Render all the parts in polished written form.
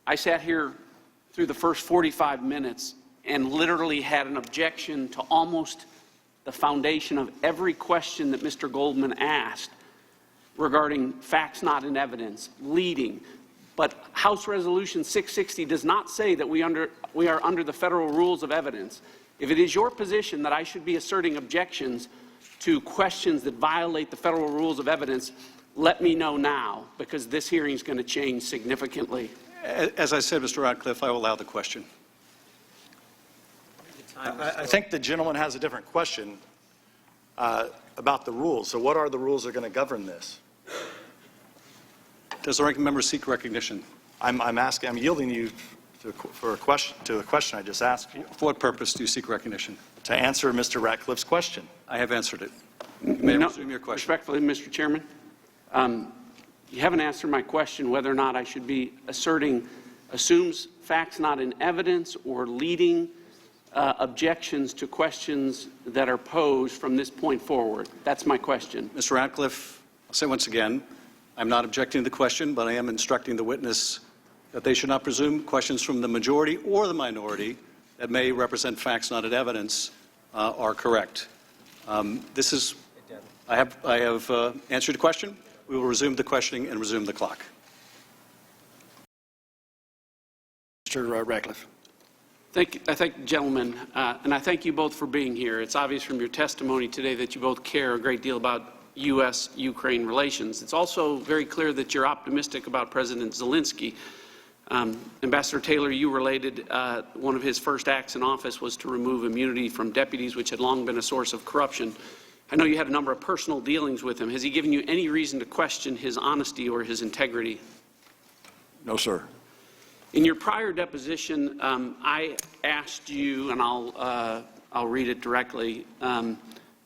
I sat here through the first 45 minutes and literally had an objection to almost the foundation of every question that Mr. Goldman asked regarding facts not in evidence, leading. But House Resolution 660 does not say that we are under the federal rules of evidence. If it is your position that I should be asserting objections to questions that violate the federal rules of evidence, let me know now, because this hearing is going to change significantly. As I said, Mr. Ratcliffe, I will allow the question. I think the gentleman has a different question about the rules. So what are the rules that are going to govern this? Does the ranking member seek recognition? I'm yielding you to a question I just asked you. For what purpose do you seek recognition? To answer Mr. Ratcliffe's question. I have answered it. You may resume your question. Respectfully, Mr. Chairman, you haven't answered my question whether or not I should be assumes facts not in evidence or leading objections to questions that are posed from this point forward. That's my question. Mr. Ratcliffe, I'll say once again, I'm not objecting to the question, but I am instructing the witness that they should not presume questions from the majority or the minority that may represent facts not in evidence are correct. I have answered the question. We will resume the questioning and resume the clock. Mr. Ratcliffe. I thank the gentleman, and I thank you both for being here. It's obvious from your testimony today that you both care a great deal about U.S.-Ukraine relations. It's also very clear that you're optimistic about President Zelensky. Ambassador Taylor, you related one of his first acts in office was to remove immunity from deputies, which had long been a source of corruption. I know you had a number of personal dealings with him. Has he given you any reason to question his honesty or his integrity? No, sir. In your prior deposition, I asked you, and I'll read it directly,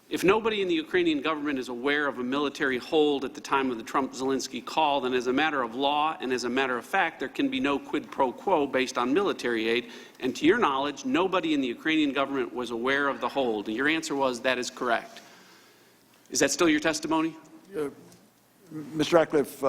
if nobody in the Ukrainian government is aware of a military hold at the time of the Trump-Zelensky call, then as a matter of law and as a matter of fact, there can be no quid pro quo based on military aid. And to your knowledge, nobody in the Ukrainian government was aware of the hold. And your answer was that is correct. Is that still your testimony? Mr. Ratcliffe,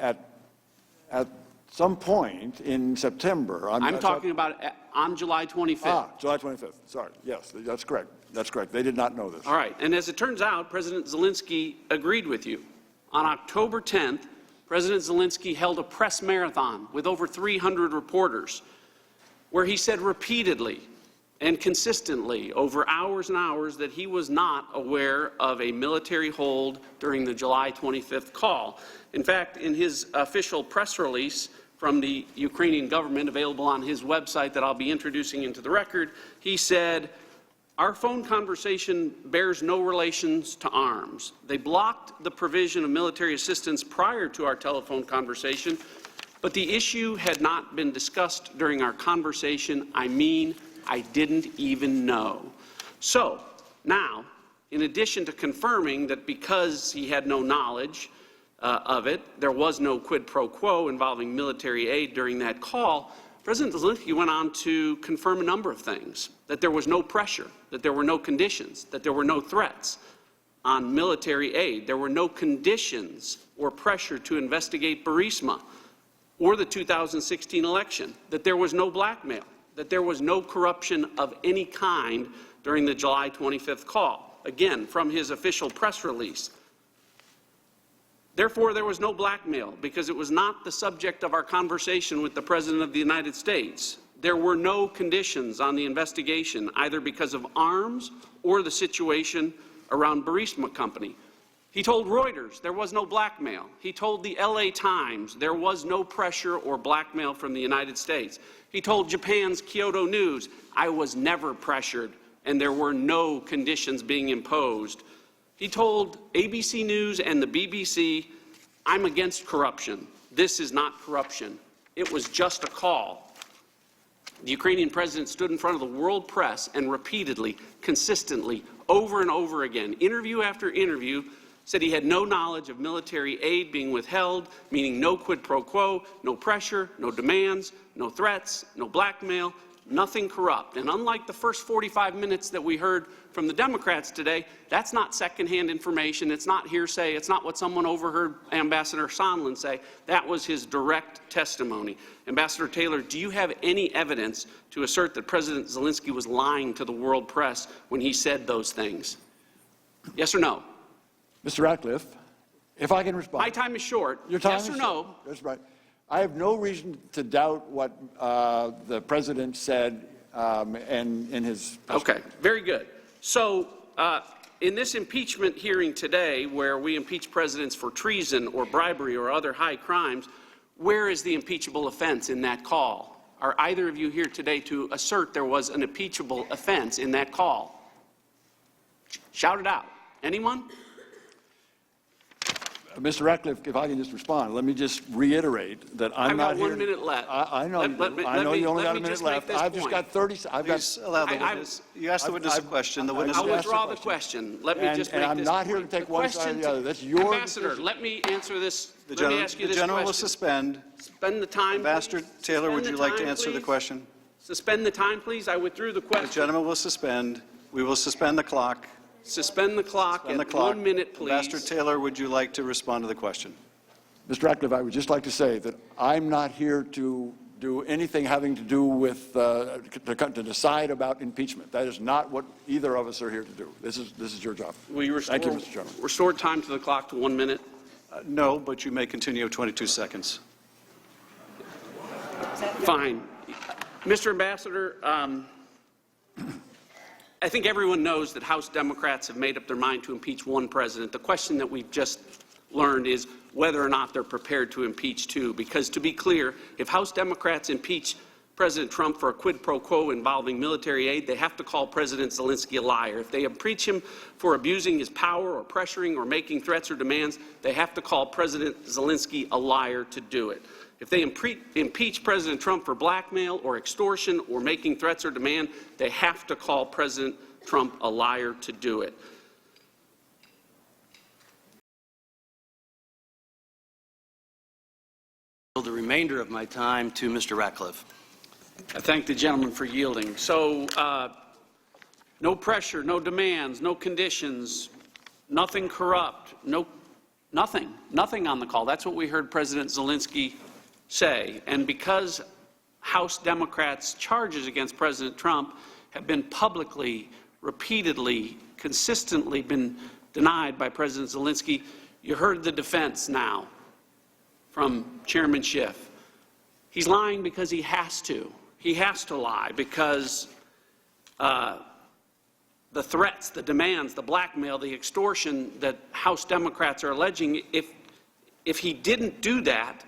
at some point in September. I'm talking about on July 25th. July 25th. Sorry. Yes, that's correct. That's correct. They did not know this. All right. And as it turns out, President Zelensky agreed with you. On October 10th, President Zelensky held a press marathon with over 300 reporters where he said repeatedly and consistently over hours and hours that he was not aware of a military hold during the July 25th call. In fact, in his official press release from the Ukrainian government available on his website that I'll be introducing into the record, he said, "Our phone conversation bears no relations to arms. They blocked the provision of military assistance prior to our telephone conversation, but the issue had not been discussed during our conversation. I mean, I didn't even know." So, now, in addition to confirming that because he had no knowledge of it, there was no quid pro quo involving military aid during that call, President Zelensky went on to confirm a number of things, that there was no pressure, that there were no conditions, that there were no threats on military aid. There were no conditions or pressure to investigate Burisma or the 2016 election, that there was no blackmail, that there was no corruption of any kind during the July 25th call. Again, from his official press release. Therefore, there was no blackmail because it was not the subject of our conversation with the President of the United States. There were no conditions on the investigation, either because of arms or the situation around Burisma Company. He told Reuters there was no blackmail. He told the LA Times there was no pressure or blackmail from the United States. He told Japan's Kyodo News, I was never pressured and there were no conditions being imposed. He told ABC News and the BBC, I'm against corruption. This is not corruption. It was just a call. The Ukrainian president stood in front of the world press and repeatedly, consistently, over and over again, interview after interview, said he had no knowledge of military aid being withheld, meaning no quid pro quo, no pressure, no demands, no threats, no blackmail, nothing corrupt. And unlike the first 45 minutes that we heard from the Democrats today, that's not secondhand information, it's not hearsay, it's not what someone overheard Ambassador Sondland say. That was his direct testimony. Ambassador Taylor, do you have any evidence to assert that President Zelensky was lying to the world press when he said those things? Yes or no? Mr. Ratcliffe, if I can respond. My time is short. Your time yes is or short. no? That's right. I have no reason to doubt what the president said in his. Okay, very good. So, in this impeachment hearing today, where we impeach presidents for treason or bribery or other high crimes, where is the impeachable offense in that call? Are either of you here today to assert there was an impeachable offense in that call? Shout it out. Anyone? Mr. Ratcliffe, if I can just respond, let me just reiterate that I'm I've not got here. 1 minute left. I know. Let you me only got a just minute make left. this I've just point. got 30. I've Please got. allow the I- witness. You asked the witness a question. The witness I asked withdraw the the question. Let me just And make I'm this not here to point. take The one side or question the other. That's your Ambassador, decision. let me answer this. The Let me ask you this gentleman will question. suspend. Spend the time, Ambassador please. Taylor, would Suspend you like to time, answer the please. question? Suspend the time, please. I withdrew the The question. gentleman will suspend. We will suspend the clock. Suspend the clock Suspend at the clock. 1 minute, please. Ambassador Taylor, would you like to respond to the question? Mr. Ratcliffe, I would just like to say that I'm not here to do anything having to do with to decide about impeachment. That is not what either of us are here to do. This is your job. Will you restore, Thank you, Mr. Chairman. restore time to the clock to 1 minute? No, but you may continue 22 seconds. Fine. Mr. Ambassador, I think everyone knows that House Democrats have made up their mind to impeach one president. The question that we've just learned is whether or not they're prepared to impeach two. Because to be clear, if House Democrats impeach President Trump for a quid pro quo involving military aid, they have to call President Zelensky a liar. If they impeach him for abusing his power or pressuring or making threats or demands, they have to call President Zelensky a liar to do it. If they impeach President Trump for blackmail or extortion or making threats or demand, they have to call President Trump a liar to do it. The remainder of my time to Mr. Ratcliffe. I thank the gentleman for yielding. So, no pressure, no demands, no conditions, nothing corrupt, nothing on the call. That's what we heard President Zelensky say. And because House Democrats' charges against President Trump have been publicly, repeatedly, consistently been denied by President Zelensky, you heard the defense now from Chairman Schiff. He's lying because he has to. He has to lie because the threats, the demands, the blackmail, the extortion that House Democrats are alleging, if he didn't do that,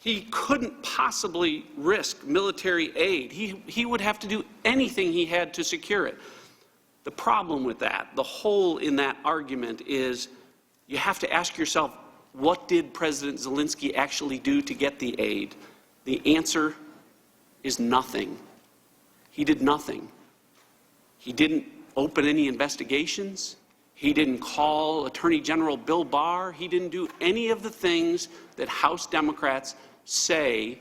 he couldn't possibly risk military aid. He would have to do anything he had to secure it. The problem with that, the hole in that argument is you have to ask yourself, what did President Zelensky actually do to get the aid? The answer is nothing. He did nothing. He didn't open any investigations. He didn't call Attorney General Bill Barr. He didn't do any of the things that House Democrats say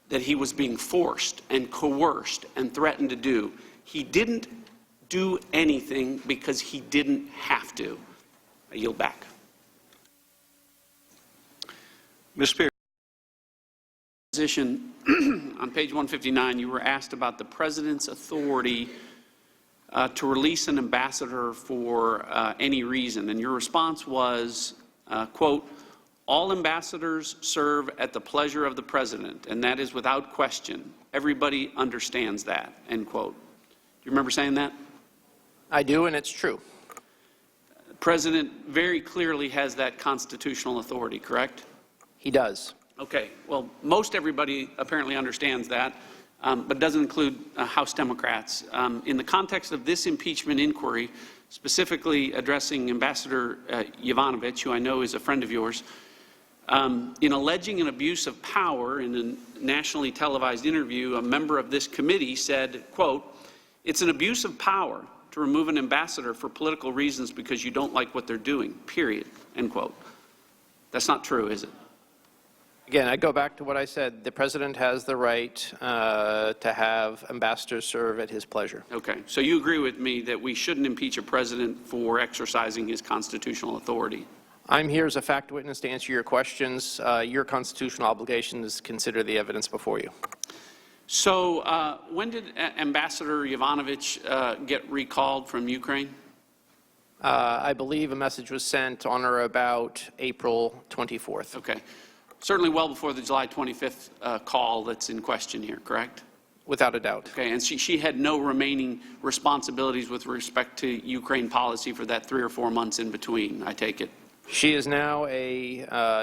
that he was being forced and coerced and threatened to do. He didn't do anything because he didn't have to. I yield back. Ms. Spears. Position on page 159, you were asked about the president's authority to release an ambassador for any reason, and your response was, quote, all ambassadors serve at the pleasure of the president, and that is without question. Everybody understands that, end quote. Do you remember saying that? I do, and it's true. The president very clearly has that constitutional authority, correct? He does. Okay, well, most everybody apparently understands that, but doesn't include House Democrats. In the context of this impeachment inquiry, specifically addressing Ambassador Yovanovitch, who I know is a friend of yours, in alleging an abuse of power in a nationally televised interview, a member of this committee said, quote, it's an abuse of power to remove an ambassador for political reasons because you don't like what they're doing, period, end quote. That's not true, is it? Again, I go back to what I said. The president has the right to have ambassadors serve at his pleasure. Okay, so you agree with me that we shouldn't impeach a president for exercising his constitutional authority? I'm here as a fact witness to answer your questions. Your constitutional obligation is to consider the evidence before you. So when did Ambassador Yovanovitch get recalled from Ukraine? I believe a message was sent on or about April 24th. Okay. Certainly well before the July 25th call that's in question here, correct? Without a doubt. Okay, and she had no remaining responsibilities with respect to Ukraine policy for that 3 or 4 months in between, I take it? She is now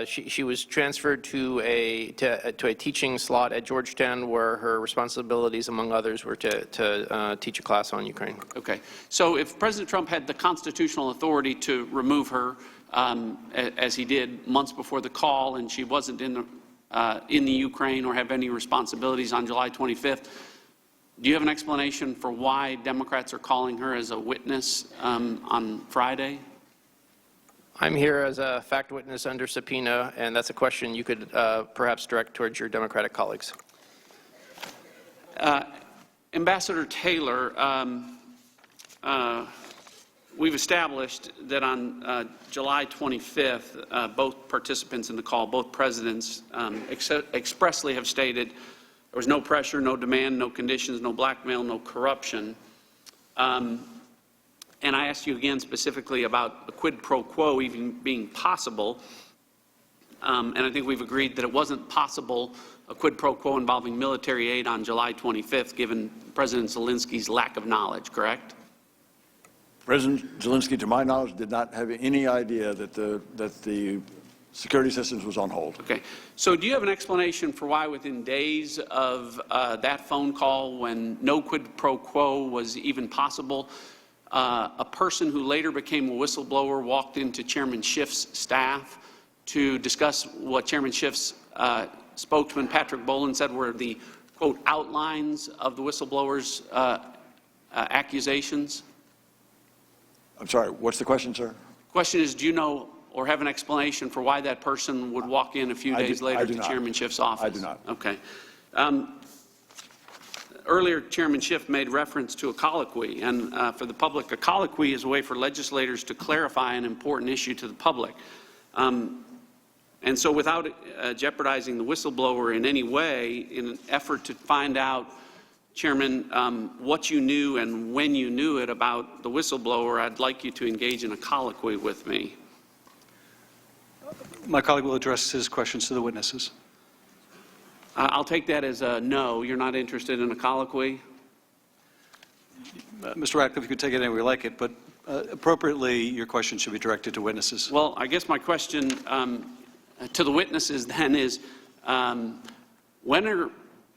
she was transferred to a teaching slot at Georgetown, where her responsibilities, among others, were to teach a class on Ukraine. Okay. So if President Trump had the constitutional authority to remove her, as he did months before the call, and she wasn't in the Ukraine or have any responsibilities on July 25th, do you have an explanation for why Democrats are calling her as a witness on Friday? I'm here as a fact witness under subpoena, and that's a question you could perhaps direct towards your Democratic colleagues. Ambassador Taylor, we've established that on July 25th, both participants in the call, both presidents, expressly have stated there was no pressure, no demand, no conditions, no blackmail, no corruption. And I asked you again specifically about a quid pro quo even being possible. And I think we've agreed that it wasn't possible, a quid pro quo involving military aid on July 25th, given President Zelensky's lack of knowledge, correct? President Zelensky, to my knowledge, did not have any idea that the security systems was on hold. Okay. So do you have an explanation for why within days of that phone call, when no quid pro quo was even possible, a person who later became a whistleblower walked into Chairman Schiff's staff to discuss what Chairman Schiff's spokesman, Patrick Boland, said were the, quote, outlines of the whistleblower's accusations? I'm sorry, what's the question, sir? Question is, do you know or have an explanation for why that person would walk in a few days later to Chairman Schiff's office? I do not. Okay. Earlier, Chairman Schiff made reference to a colloquy, and for the public, a colloquy is a way for legislators to clarify an important issue to the public. And so without jeopardizing the whistleblower in any way, in an effort to find out, Chairman, what you knew and when you knew it about the whistleblower, I'd like you to engage in a colloquy with me. My colleague will address his questions to the witnesses. I'll take that as a no. You're not interested in a colloquy? Mr. Ratcliffe, you can take it any way you like it, but appropriately, your question should be directed to witnesses. Well, I guess my question to the witnesses then is, when are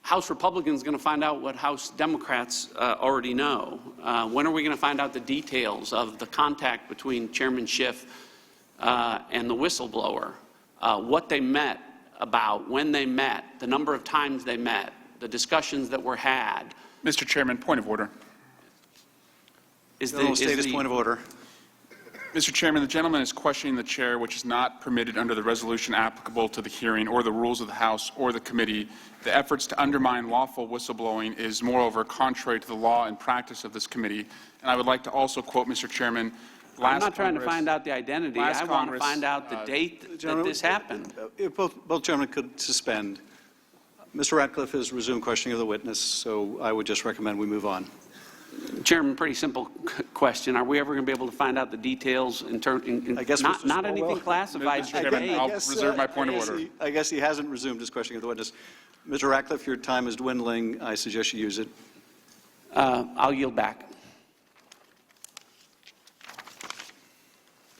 House Republicans going to find out what House Democrats already know? When are we going to find out the details of the contact between Chairman Schiff and the whistleblower, what they met about, when they met, the number of times they met, the discussions that were had? Mr. Chairman, point of order. Point of order. Mr. Chairman, the gentleman is questioning the chair, which is not permitted under the resolution applicable to the hearing or the rules of the House or the committee. The efforts to undermine lawful whistleblowing is, moreover, contrary to the law and practice of this committee. And I would like to also quote, Mr. Chairman, I'm not trying to find out the identity. I want to find out the date that this happened. If both gentlemen could suspend. Mr. Ratcliffe has resumed questioning of the witness, so I would just recommend we move on. Chairman, pretty simple question. Are we ever going to be able to find out the details in terms, not anything classified? Mr. Chairman, I'll reserve my point of order. I guess he hasn't resumed his questioning of the witness. Mr. Ratcliffe, your time is dwindling. I suggest you use it. I'll yield back.